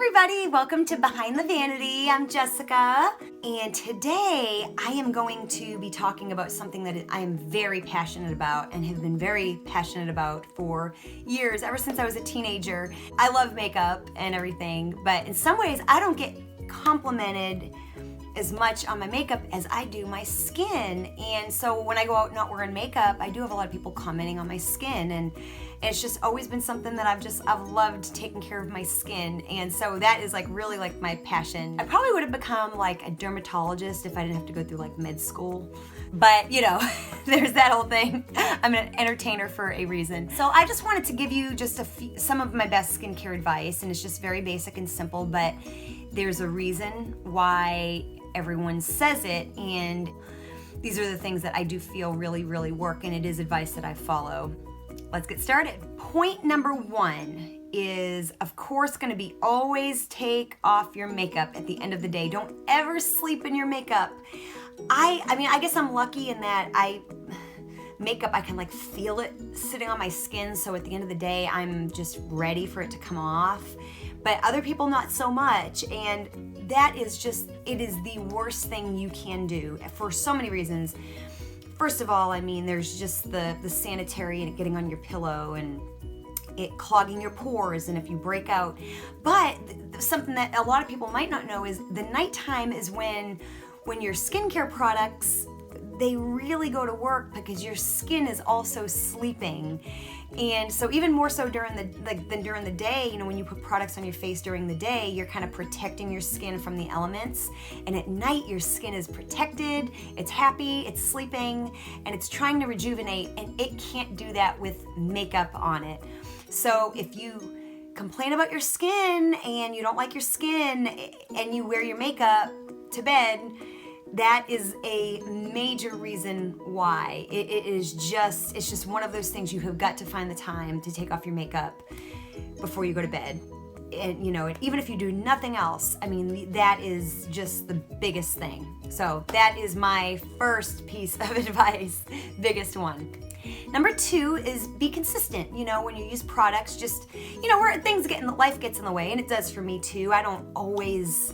everybody, welcome to Behind the Vanity. I'm Jessica, and today I am going to be talking about something that I am very passionate about and have been very passionate about for years, ever since I was a teenager. I love makeup and everything, but in some ways I don't get complimented as much on my makeup as I do my skin. And so when I go out not wearing makeup, I do have a lot of people commenting on my skin, and it's just always been something that I've loved taking care of my skin. And so that is really my passion. I probably would have become like a dermatologist if I didn't have to go through like med school. But you know, there's that whole thing. I'm an entertainer for a reason. So I just wanted to give you just some of my best skincare advice, and it's just very basic and simple, but there's a reason why everyone says it, and these are the things that I do feel really work, and it is advice that I follow. Let's get started. Point number one is, of course, going to be always take off your makeup at the end of the day. Don't ever sleep in your makeup. I mean, I guess I'm lucky in that makeup, I can like feel it sitting on my skin, so at the end of the day, I'm just ready for it to come off. But other people, not so much, and that is just, it is the worst thing you can do for so many reasons. First of all, I mean, there's just the sanitary and it getting on your pillow and it clogging your pores, and if you break out. But something that a lot of people might not know is the nighttime is when your skincare products, they really go to work because your skin is also sleeping. And so even more so than during the day, you know, when you put products on your face during the day, you're kind of protecting your skin from the elements. And at night, your skin is protected, it's happy, it's sleeping, and it's trying to rejuvenate, and it can't do that with makeup on it. So if you complain about your skin and you don't like your skin and you wear your makeup to bed, that is a major reason why. It's just one of those things. You have got to find the time to take off your makeup before you go to bed. And you know, even if you do nothing else, I mean, that is just the biggest thing. So that is my first piece of advice, biggest one. Number two is be consistent. You know, when you use products, just, you know, where life gets in the way, and it does for me too. I don't always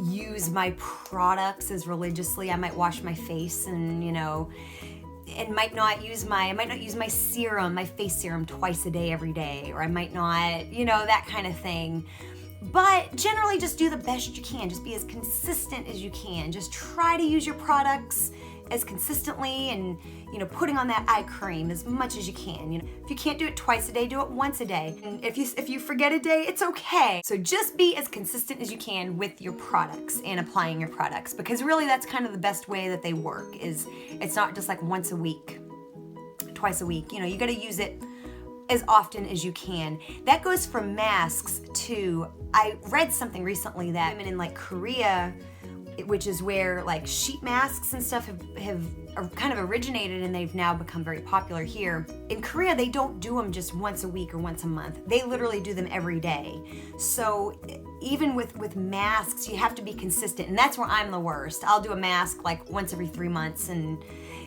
use my products as religiously. I might wash my face and, you know, and I might not use my serum, my face serum twice a day every day, or I might not, you know, that kind of thing. But generally just do the best you can. Just be as consistent as you can. Just try to use your products as consistently, and, you know, putting on that eye cream as much as you can. You know, if you can't do it twice a day, do it once a day. And if you forget a day, it's okay. So just be as consistent as you can with your products and applying your products, because really that's kind of the best way that they work. Is it's not just like once a week, twice a week. You know, you got to use it as often as you can. That goes for masks too. I read something recently that women in like Korea, which is where like sheet masks and stuff have kind of originated, and they've now become very popular here. In Korea, they don't do them just once a week or once a month. They literally do them every day. So even with masks, you have to be consistent, and that's where I'm the worst. I'll do a mask like once every 3 months, and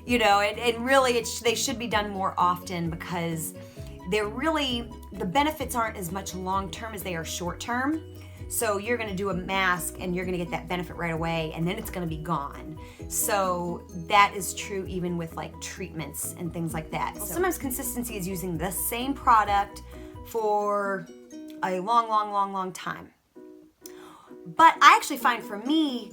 you know, and really they should be done more often, because the benefits aren't as much long-term as they are short-term. So you're gonna do a mask and you're gonna get that benefit right away, and then it's gonna be gone. So that is true even with like treatments and things like that. So sometimes consistency is using the same product for a long time. But I actually find for me,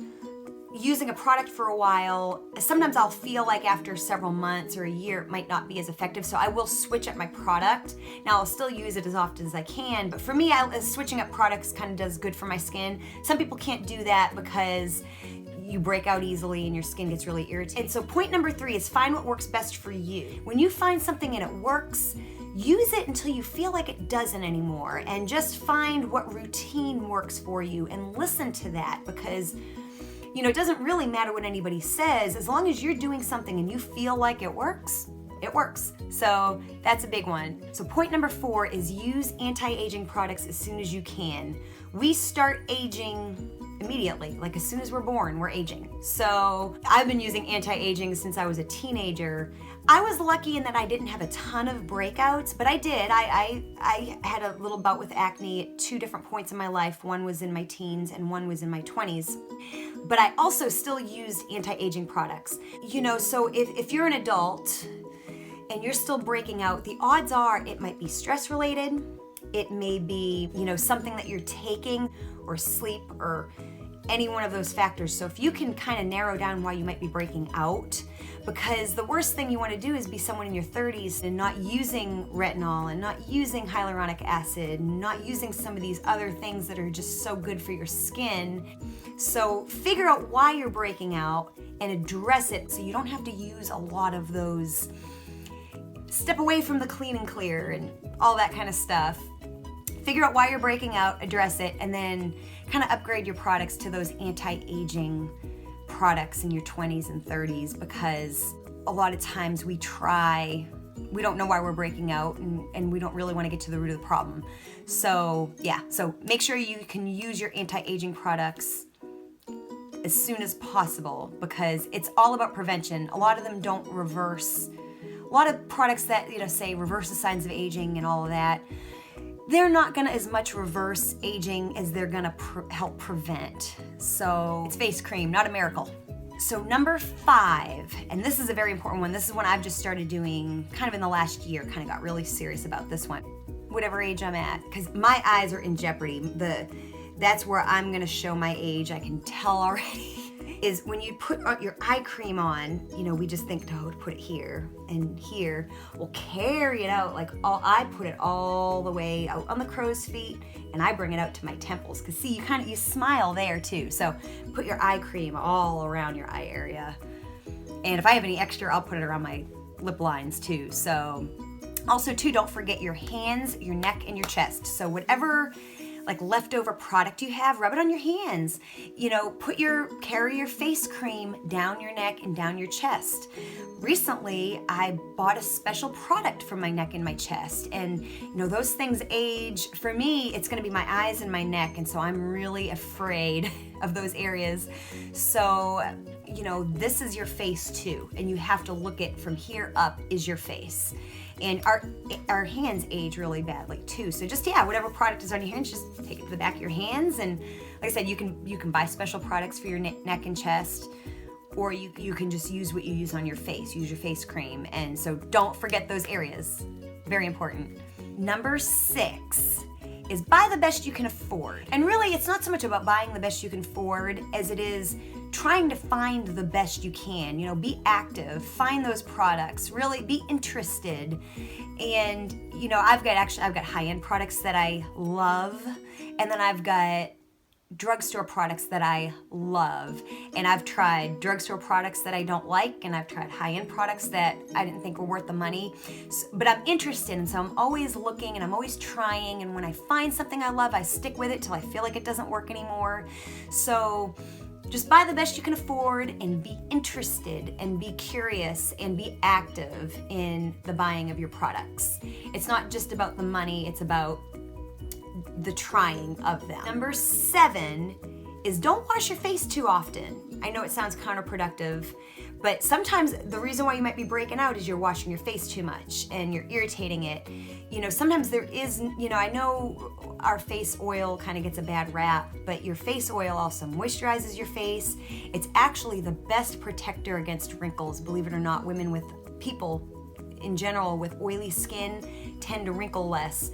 using a product for a while, sometimes I'll feel like after several months or a year it might not be as effective, so I will switch up my product. Now I'll still use it as often as I can, but for me, switching up products kind of does good for my skin. Some people can't do that because you break out easily and your skin gets really irritated. And so point number three is find what works best for you. When you find something and it works, use it until you feel like it doesn't anymore, and just find what routine works for you and listen to that, because you know, it doesn't really matter what anybody says. As long as you're doing something and you feel like it works, it works. So that's a big one. So point number 4 is use anti-aging products as soon as you can. We start aging immediately, like as soon as we're born, we're aging. So I've been using anti-aging since I was a teenager. I was lucky in that I didn't have a ton of breakouts, but I did. I had a little bout with acne at 2 different points in my life. One was in my teens and one was in my 20s. But I also still used anti-aging products. You know, so if you're an adult and you're still breaking out, the odds are it might be stress related. It may be, you know, something that you're taking or sleep or any one of those factors. So if you can kind of narrow down why you might be breaking out, because the worst thing you want to do is be someone in your 30s and not using retinol and not using hyaluronic acid, not using some of these other things that are just so good for your skin. So figure out why you're breaking out and address it so you don't have to use a lot of those. Step away from the clean and clear and all that kind of stuff. Figure out why you're breaking out, address it, and then kind of upgrade your products to those anti-aging products in your 20s and 30s, because a lot of times we don't know why we're breaking out, and we don't really want to get to the root of the problem. So yeah, so make sure you can use your anti-aging products as soon as possible, because it's all about prevention. A lot of them don't reverse. A lot of products that, you know, say reverse the signs of aging and all of that, they're not gonna as much reverse aging as they're gonna help prevent. So it's face cream, not a miracle. So number 5, and this is a very important one. This is one I've just started doing kind of in the last year, kind of got really serious about this one. Whatever age I'm at, because my eyes are in jeopardy. That's where I'm gonna show my age, I can tell already. Is when you put your eye cream on, you know, we just think, oh, to put it here and here. We'll carry it out, like I put it all the way out on the crow's feet, and I bring it out to my temples. Cause see, you smile there too. So put your eye cream all around your eye area. And if I have any extra, I'll put it around my lip lines too. So also too, don't forget your hands, your neck, and your chest. So whatever like leftover product you have, rub it on your hands. You know, carry your face cream down your neck and down your chest. Recently, I bought a special product for my neck and my chest, and you know, those things age. For me, it's gonna be my eyes and my neck, and so I'm really afraid of those areas. So, you know, this is your face too, and you have to look at from here up is your face. And our hands age really badly too. So just, yeah, whatever product is on your hands, just take it to the back of your hands. And like I said, you can buy special products for your neck and chest, or you can just use what you use on your face. Use your face cream. And so don't forget those areas. Very important. Number 6 is buy the best you can afford. And really, it's not so much about buying the best you can afford as it is trying to find the best you can. You know, be active, find those products, really be interested. And you know, I've got high-end products that I love, and then I've got drugstore products that I love. And I've tried drugstore products that I don't like, and I've tried high-end products that I didn't think were worth the money. But I'm interested, and so I'm always looking and I'm always trying, and when I find something I love, I stick with it till I feel like it doesn't work anymore. So just buy the best you can afford and be interested and be curious and be active in the buying of your products. It's not just about the money, it's about the trying of them. Number 7 is don't wash your face too often. I know it sounds counterproductive, but sometimes the reason why you might be breaking out is you're washing your face too much and you're irritating it. You know, sometimes there is, you know, I know our face oil kind of gets a bad rap, but your face oil also moisturizes your face. It's actually the best protector against wrinkles, believe it or not. People in general with oily skin tend to wrinkle less.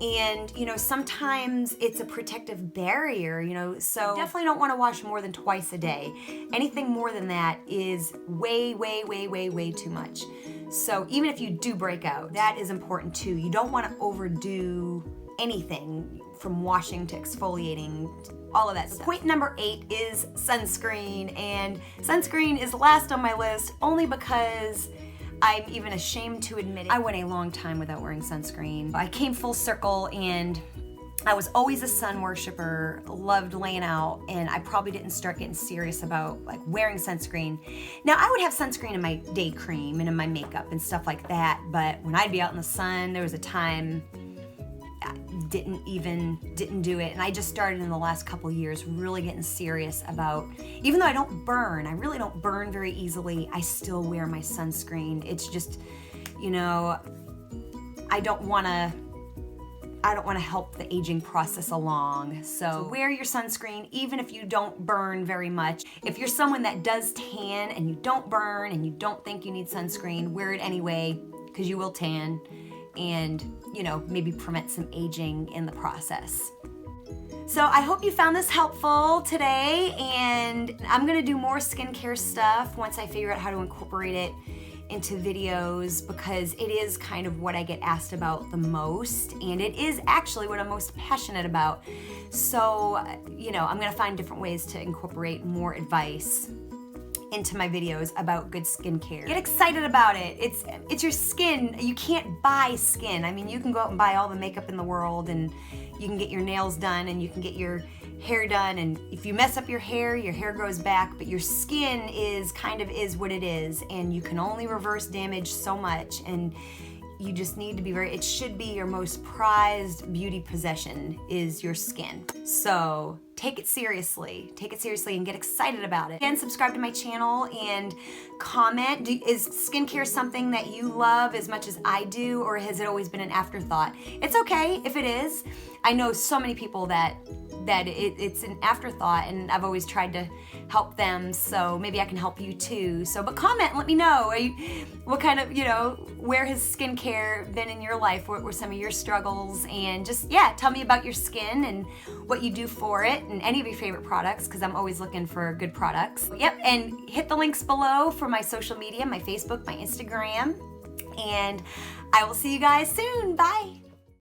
And, you know, sometimes it's a protective barrier, you know, so definitely don't want to wash more than twice a day. Anything more than that is way, way, way, way, way too much. So even if you do break out, that is important too. You don't want to overdo anything from washing to exfoliating, all of that stuff. Point number 8 is sunscreen. And sunscreen is last on my list only because I'm even ashamed to admit it. I went a long time without wearing sunscreen. I came full circle, and I was always a sun worshiper, loved laying out, and I probably didn't start getting serious about like wearing sunscreen. Now I would have sunscreen in my day cream and in my makeup and stuff like that, but when I'd be out in the sun, there was a time I didn't do it, and I just started in the last couple years really getting serious about, even though I really don't burn very easily, I still wear my sunscreen. It's just, you know, I don't want to help the aging process along. So wear your sunscreen even if you don't burn very much. If you're someone that does tan and you don't burn and you don't think you need sunscreen, wear it anyway, because you will tan and, you know, maybe prevent some aging in the process. So I hope you found this helpful today, and I'm gonna do more skincare stuff once I figure out how to incorporate it into videos, because it is kind of what I get asked about the most, and it is actually what I'm most passionate about. So, you know, I'm gonna find different ways to incorporate more advice into my videos about good skincare. Get excited about it. It's your skin. You can't buy skin. I mean, you can go out and buy all the makeup in the world, and you can get your nails done, and you can get your hair done, and if you mess up your hair grows back, but your skin is what it is, and you can only reverse damage so much, and you just need to be it should be your most prized beauty possession is your skin. So take it seriously and get excited about it. And subscribe to my channel and comment. Is skincare something that you love as much as I do, or has it always been an afterthought? It's okay if it is. I know so many people that it's an afterthought, and I've always tried to help them, so maybe I can help you too. So, but comment and let me know. What kind of, you know, where has skincare been in your life? What were some of your struggles? And just, yeah, tell me about your skin and what you do for it, and any of your favorite products, because I'm always looking for good products. Yep, and hit the links below for my social media, my Facebook, my Instagram, and I will see you guys soon. Bye.